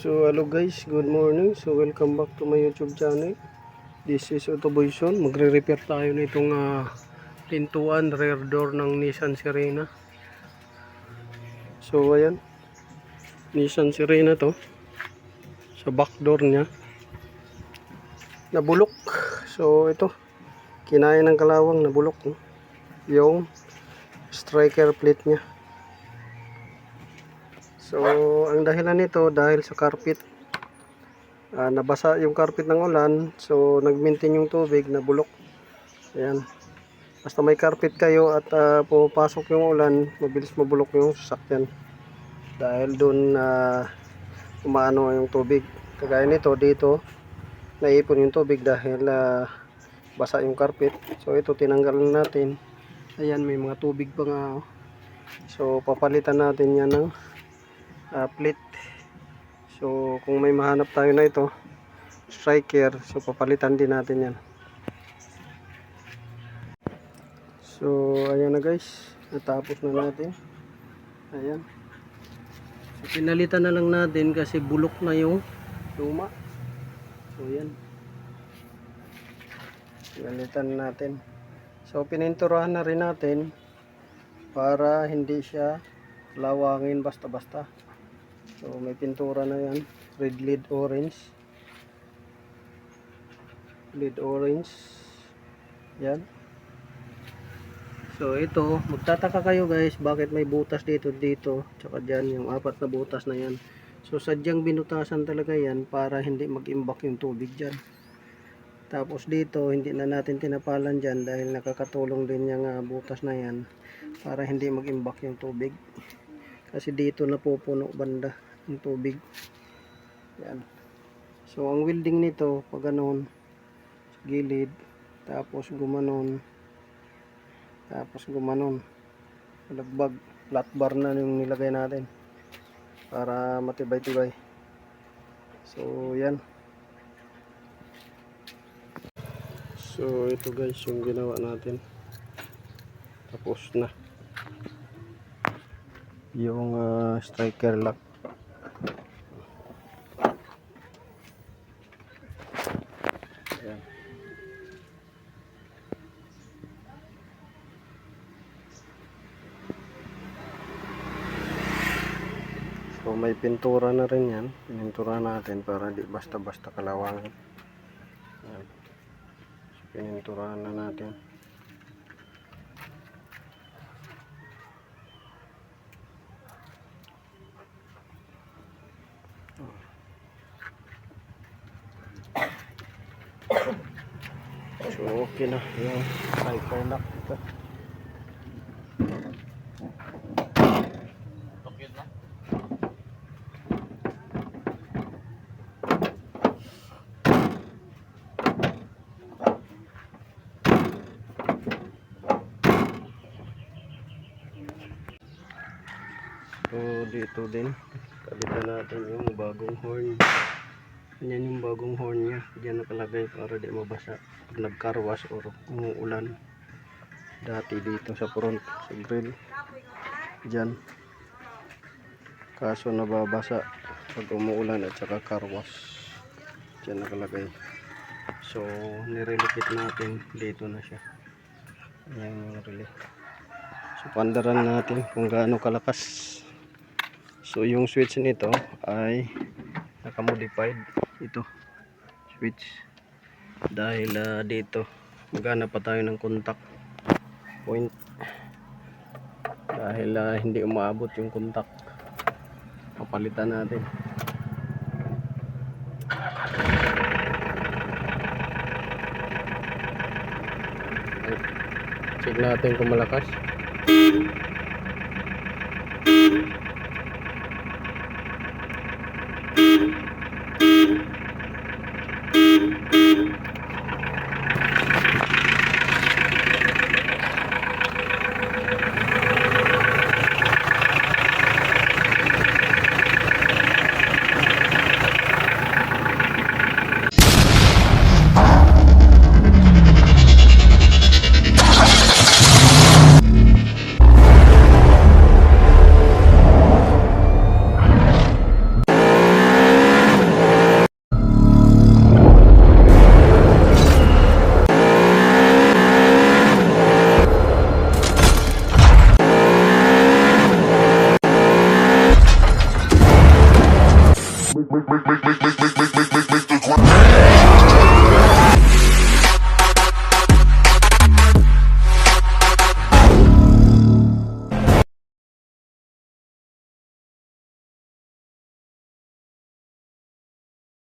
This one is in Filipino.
So hello guys, good morning. So welcome back to my YouTube channel. This is Autoboyson. Magre-repair tayo nitong pintuan, rear door ng Nissan Sirena. So ayan, Nissan Sirena to. Sa back door niya nabulok. So ito, kinain ng kalawang, nabulok yung striker plate niya. So ang dahilan nito dahil sa carpet. Nabasa yung carpet ng ulan, so nag-maintain yung tubig, nabulok. Ayan, basta may carpet kayo at pumapasok yung ulan, mabilis mabulok yung sasakyan dahil doon umaano yung tubig. Kagaya nito, dito naipon yung tubig dahil basa yung carpet. So ito, tinanggalan natin. Ayan, may mga tubig pa nga. So papalitan natin yan ng plate. So kung may mahanap tayo na ito striker, so papalitan din natin yan. So ayan na guys, natapos na natin. Ayan, so pinalitan na lang natin kasi bulok na yung luma. So ayan, pinalitan natin. So pininturahan na rin natin para hindi siya lawangin basta-basta. So may pintura na yan, red, lead, orange. Lead orange. Yan. So ito, magtataka kayo guys, bakit may butas dito, tsaka dyan, yung apat na butas na yan. So sadyang binutasan talaga yan para hindi mag-imbak yung tubig dyan. Tapos dito, hindi na natin tinapalan dyan dahil nakakatulong din yung butas na yan para hindi mag-imbak yung tubig. Kasi dito napupuno banda yung tubig. Yan. So ang welding nito, pag ganon, sa gilid, tapos gumanon, lagbag, flat bar na yung nilagay natin para matibay-tibay. So yan. So ito guys yung ginawa natin, tapos na yung striker lock. Ayan. So may pintura na rin yan, pinintura natin para di basta-basta kalawangan. Ayan. So pinintura na natin. So okay na yung striker lock ito. Okay na. So dito din kabitan natin yung bagong horn. Yan yung bagong horn nya, diyan nakalagay para di mabasa pag nagkarwas or umuulan. Dati dito sa front, sa grill diyan, kaso nababasa pag umuulan at saka karwas, diyan nakalagay. So nirelocate natin, dito na siya. Yan yung relay. So pandaran natin kung gaano kalakas. So yung switch nito ay nakamodified ito switch dahil dito maghanap pa tayo ng contact point dahil hindi umaabot yung contact. Papalitan natin. Check natin kung malakas. make